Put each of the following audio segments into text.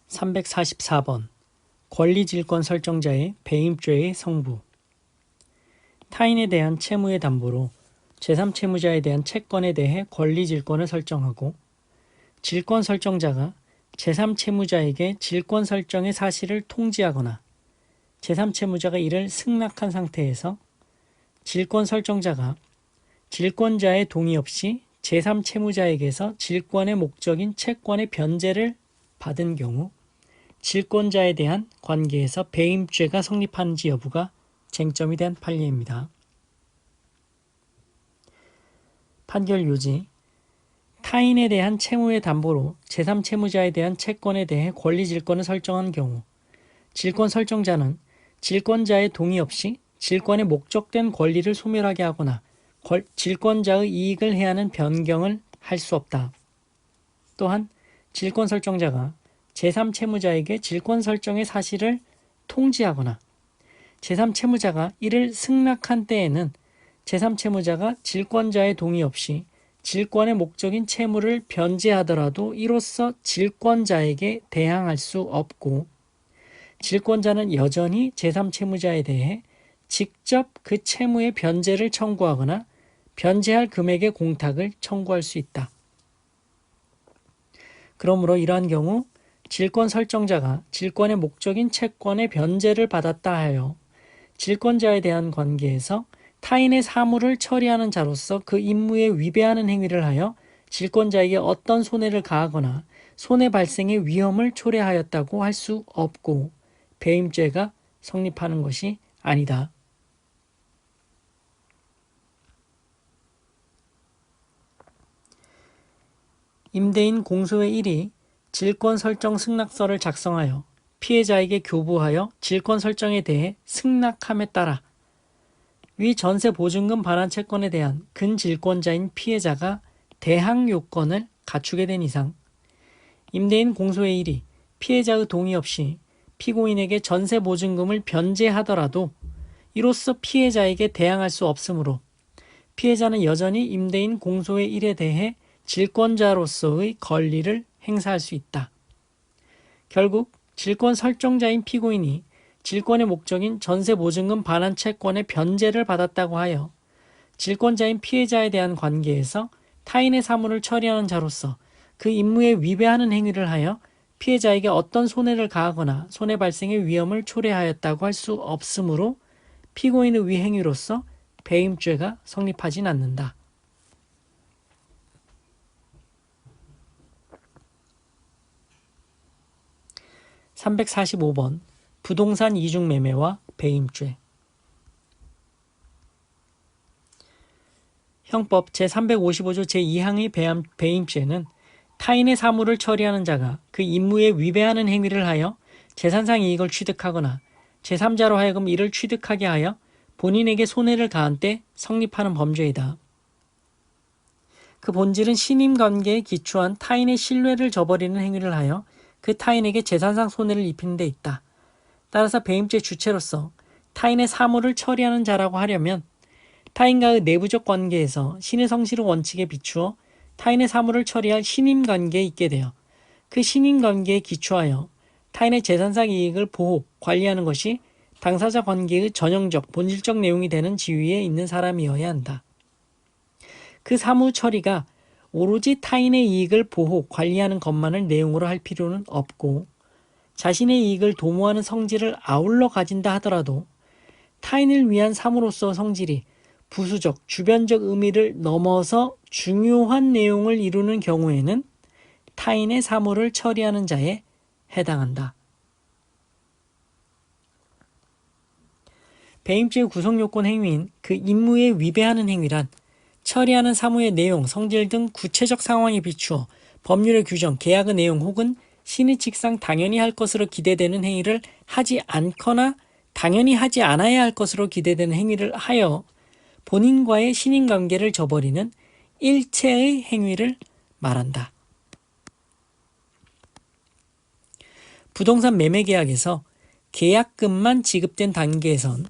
344번 권리질권 설정자의 배임죄의 성부. 타인에 대한 채무의 담보로 제3채무자에 대한 채권에 대해 권리질권을 설정하고, 질권 설정자가 제3채무자에게 질권 설정의 사실을 통지하거나 제3채무자가 이를 승낙한 상태에서 질권 설정자가 질권자의 동의 없이 제3채무자에게서 질권의 목적인 채권의 변제를 받은 경우 질권자에 대한 관계에서 배임죄가 성립하는지 여부가 쟁점이 된 판례입니다. 판결 요지: 타인에 대한 채무의 담보로 제3채무자에 대한 채권에 대해 권리질권을 설정한 경우 질권 설정자는 질권자의 동의 없이 질권에 목적된 권리를 소멸하게 하거나 질권자의 이익을 해하는 변경을 할 수 없다. 또한 질권 설정자가 제3채무자에게 질권 설정의 사실을 통지하거나 제3채무자가 이를 승낙한 때에는 제3채무자가 질권자의 동의 없이 질권의 목적인 채무를 변제하더라도 이로써 질권자에게 대항할 수 없고, 질권자는 여전히 제3채무자에 대해 직접 그 채무의 변제를 청구하거나 변제할 금액의 공탁을 청구할 수 있다. 그러므로 이러한 경우 질권 설정자가 질권의 목적인 채권의 변제를 받았다 하여 질권자에 대한 관계에서 타인의 사물을 처리하는 자로서 그 임무에 위배하는 행위를 하여 질권자에게 어떤 손해를 가하거나 손해 발생의 위험을 초래하였다고 할 수 없고 배임죄가 성립하는 것이 아니다. 임대인 공소의 1이 질권 설정 승낙서를 작성하여 피해자에게 교부하여 질권 설정에 대해 승낙함에 따라 위 전세 보증금 반환 채권에 대한 근질권자인 피해자가 대항 요건을 갖추게 된 이상 임대인 공소의 1이 피해자의 동의 없이 피고인에게 전세 보증금을 변제하더라도 이로써 피해자에게 대항할 수 없으므로 피해자는 여전히 임대인 공소의 1에 대해 질권자로서의 권리를 행사할 수 있다. 결국 질권 설정자인 피고인이 질권의 목적인 전세보증금 반환 채권의 변제를 받았다고 하여 질권자인 피해자에 대한 관계에서 타인의 사물을 처리하는 자로서 그 임무에 위배하는 행위를 하여 피해자에게 어떤 손해를 가하거나 손해 발생의 위험을 초래하였다고 할 수 없으므로 피고인의 위 행위로서 배임죄가 성립하진 않는다. (345번) 부동산 이중매매와 배임죄. 형법 제355조 제2항의 배임죄는 타인의 사물을 처리하는 자가 그 임무에 위배하는 행위를 하여 재산상 이익을 취득하거나 제3자로 하여금 이를 취득하게 하여 본인에게 손해를 가한 때 성립하는 범죄이다. 그 본질은 신임관계에 기초한 타인의 신뢰를 저버리는 행위를 하여 그 타인에게 재산상 손해를 입히는 데 있다. 따라서 배임죄 주체로서 타인의 사물을 처리하는 자라고 하려면 타인과의 내부적 관계에서 신의 성실의 원칙에 비추어 타인의 사물을 처리할 신임관계에 있게 되어 그 신임관계에 기초하여 타인의 재산상 이익을 보호, 관리하는 것이 당사자 관계의 전형적, 본질적 내용이 되는 지위에 있는 사람이어야 한다. 그 사무 처리가 오로지 타인의 이익을 보호, 관리하는 것만을 내용으로 할 필요는 없고 자신의 이익을 도모하는 성질을 아울러 가진다 하더라도 타인을 위한 사무로서 성질이 부수적, 주변적 의미를 넘어서 중요한 내용을 이루는 경우에는 타인의 사물을 처리하는 자에 해당한다. 배임죄의 구성요건 행위인 그 임무에 위배하는 행위란 처리하는 사무의 내용, 성질 등 구체적 상황에 비추어 법률의 규정, 계약의 내용 혹은 신의 칙상 당연히 할 것으로 기대되는 행위를 하지 않거나 당연히 하지 않아야 할 것으로 기대되는 행위를 하여 본인과의 신임관계를 저버리는 일체의 행위를 말한다. 부동산 매매계약에서 계약금만 지급된 단계에선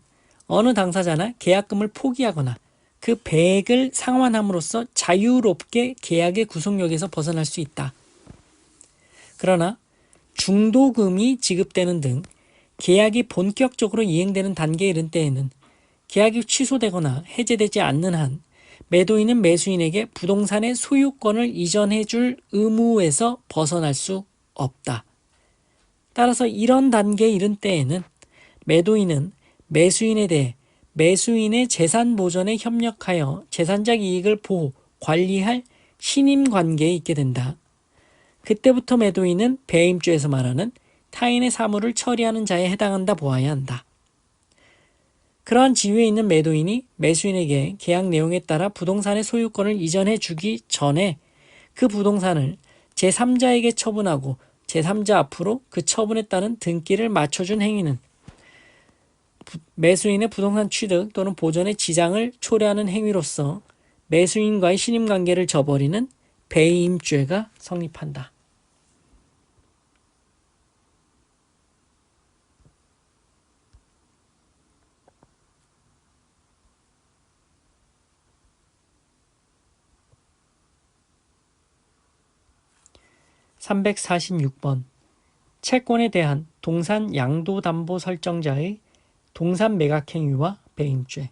어느 당사자나 계약금을 포기하거나 그 배액을 상환함으로써 자유롭게 계약의 구속력에서 벗어날 수 있다. 그러나 중도금이 지급되는 등 계약이 본격적으로 이행되는 단계에 이른 때에는 계약이 취소되거나 해제되지 않는 한 매도인은 매수인에게 부동산의 소유권을 이전해 줄 의무에서 벗어날 수 없다. 따라서 이런 단계에 이른 때에는 매도인은 매수인에 대해 매수인의 재산 보전에 협력하여 재산적 이익을 보호, 관리할 신임 관계에 있게 된다. 그때부터 매도인은 배임죄에서 말하는 타인의 사물을 처리하는 자에 해당한다 보아야 한다. 그러한 지위에 있는 매도인이 매수인에게 계약 내용에 따라 부동산의 소유권을 이전해 주기 전에 그 부동산을 제3자에게 처분하고 제3자 앞으로 그 처분에 따른 등기를 맞춰준 행위는 매수인의 부동산 취득 또는 보존의 지장을 초래하는 행위로서 매수인과의 신임관계를 저버리는 배임죄가 성립한다. (346번) 채권에 대한 동산 양도담보 설정자의 동산 매각행위와 배임죄.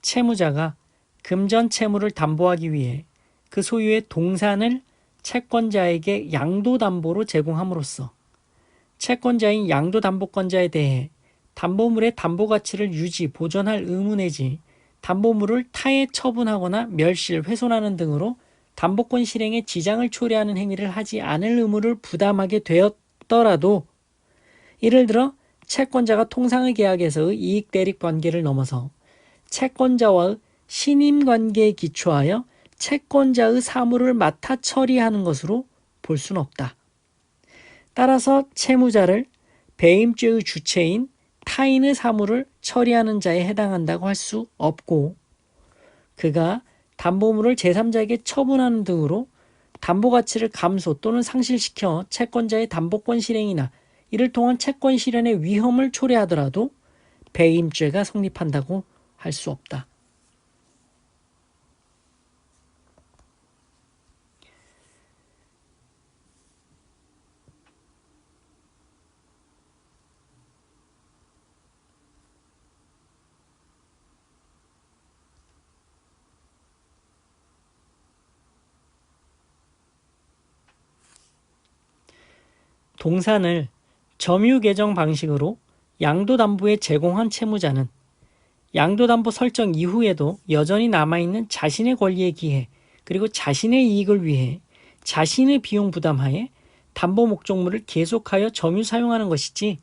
채무자가 금전 채무를 담보하기 위해 그 소유의 동산을 채권자에게 양도담보로 제공함으로써 채권자인 양도담보권자에 대해 담보물의 담보가치를 유지, 보존할 의무 내지 담보물을 타에 처분하거나 멸실, 훼손하는 등으로 담보권 실행에 지장을 초래하는 행위를 하지 않을 의무를 부담하게 되었더라도 예를 들어 채권자가 통상의 계약에서의 이익 대립 관계를 넘어서 채권자와의 신임 관계에 기초하여 채권자의 사물을 맡아 처리하는 것으로 볼 수는 없다. 따라서 채무자를 배임죄의 주체인 타인의 사물을 처리하는 자에 해당한다고 할 수 없고 그가 담보물을 제3자에게 처분하는 등으로 담보가치를 감소 또는 상실시켜 채권자의 담보권 실행이나 이를 통한 채권 실현의 위험을 초래하더라도 배임죄가 성립한다고 할 수 없다. 동산을 점유계정 방식으로 양도담보에 제공한 채무자는 양도담보 설정 이후에도 여전히 남아있는 자신의 권리에 기해 그리고 자신의 이익을 위해 자신의 비용 부담하에 담보 목적물을 계속하여 점유 사용하는 것이지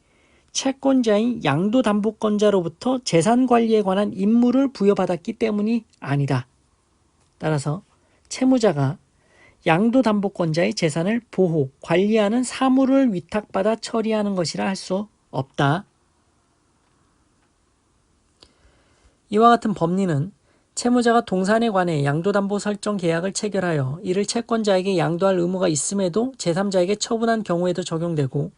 채권자인 양도담보권자로부터 재산관리에 관한 임무를 부여받았기 때문이 아니다. 따라서 채무자가 양도담보권자의 재산을 보호, 관리하는 사무를 위탁받아 처리하는 것이라 할 수 없다. 이와 같은 법리는 채무자가 동산에 관해 양도담보 설정 계약을 체결하여 이를 채권자에게 양도할 의무가 있음에도 제3자에게 처분한 경우에도 적용되고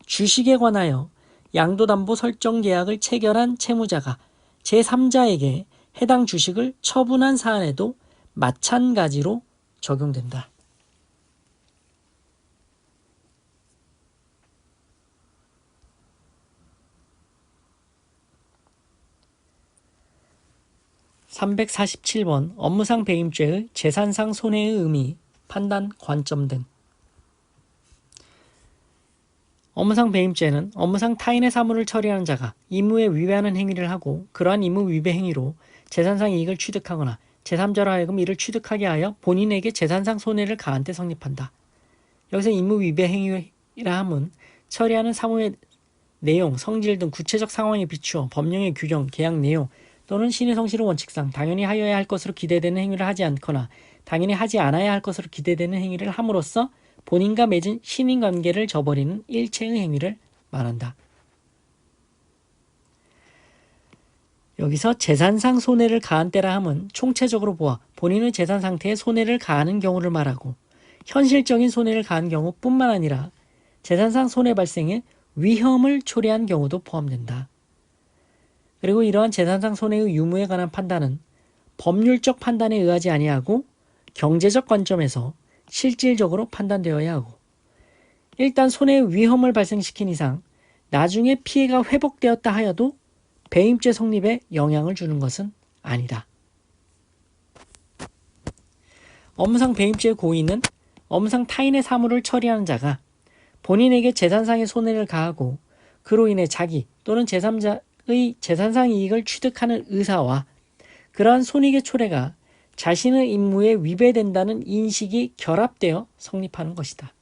주식에 관하여 양도담보 설정 계약을 체결한 채무자가 제3자에게 해당 주식을 처분한 사안에도 마찬가지로 적용된다. (347번) 업무상 배임죄의 재산상 손해의 의미, 판단, 관점 등. 업무상 배임죄는 업무상 타인의 사물을 처리하는 자가 임무에 위배하는 행위를 하고 그러한 임무 위배 행위로 재산상 이익을 취득하거나 제3자로 하여금 이를 취득하게 하여 본인에게 재산상 손해를 가한 때 성립한다. 여기서 임무 위배 행위라 함은 처리하는 사무의 내용, 성질 등 구체적 상황에 비추어 법령의 규정, 계약 내용 또는 신의 성실의 원칙상 당연히 하여야 할 것으로 기대되는 행위를 하지 않거나 당연히 하지 않아야 할 것으로 기대되는 행위를 함으로써 본인과 맺은 신인관계를 저버리는 일체의 행위를 말한다. 여기서 재산상 손해를 가한 때라 함은 총체적으로 보아 본인의 재산 상태에 손해를 가하는 경우를 말하고 현실적인 손해를 가한 경우뿐만 아니라 재산상 손해 발생에 위험을 초래한 경우도 포함된다. 그리고 이러한 재산상 손해의 유무에 관한 판단은 법률적 판단에 의하지 아니하고 경제적 관점에서 실질적으로 판단되어야 하고, 일단 손해의 위험을 발생시킨 이상 나중에 피해가 회복되었다 하여도 배임죄 성립에 영향을 주는 것은 아니다. 업무상 배임죄의 고의는 업무상 타인의 사물을 처리하는 자가 본인에게 재산상의 손해를 가하고 그로 인해 자기 또는 제3자의 재산상 이익을 취득하는 의사와 그러한 손익의 초래가 자신의 임무에 위배된다는 인식이 결합되어 성립하는 것이다.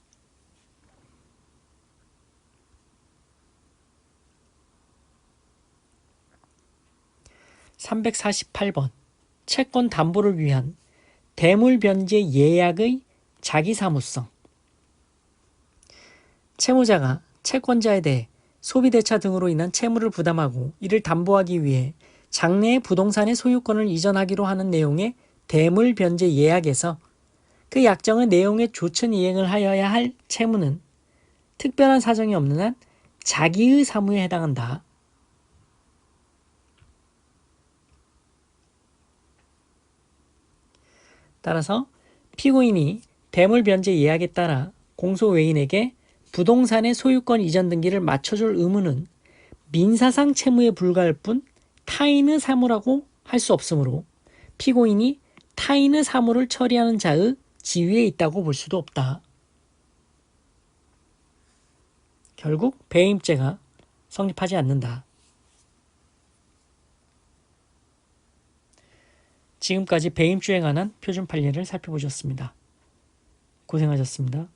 348번 채권 담보를 위한 대물변제 예약의 자기사무성. 채무자가 채권자에 대해 소비대차 등으로 인한 채무를 부담하고 이를 담보하기 위해 장래의 부동산의 소유권을 이전하기로 하는 내용의 대물변제 예약에서 그 약정의 내용에 조천 이행을 하여야 할 채무는 특별한 사정이 없는 한 자기의 사무에 해당한다. 따라서 피고인이 대물변제 예약에 따라 공소외인에게 부동산의 소유권 이전 등기를 맞춰줄 의무는 민사상 채무에 불과할 뿐 타인의 사무라고 할 수 없으므로 피고인이 타인의 사무를 처리하는 자의 지위에 있다고 볼 수도 없다. 결국 배임죄가 성립하지 않는다. 지금까지 배임죄에 관한 표준 판례를 살펴보셨습니다. 고생하셨습니다.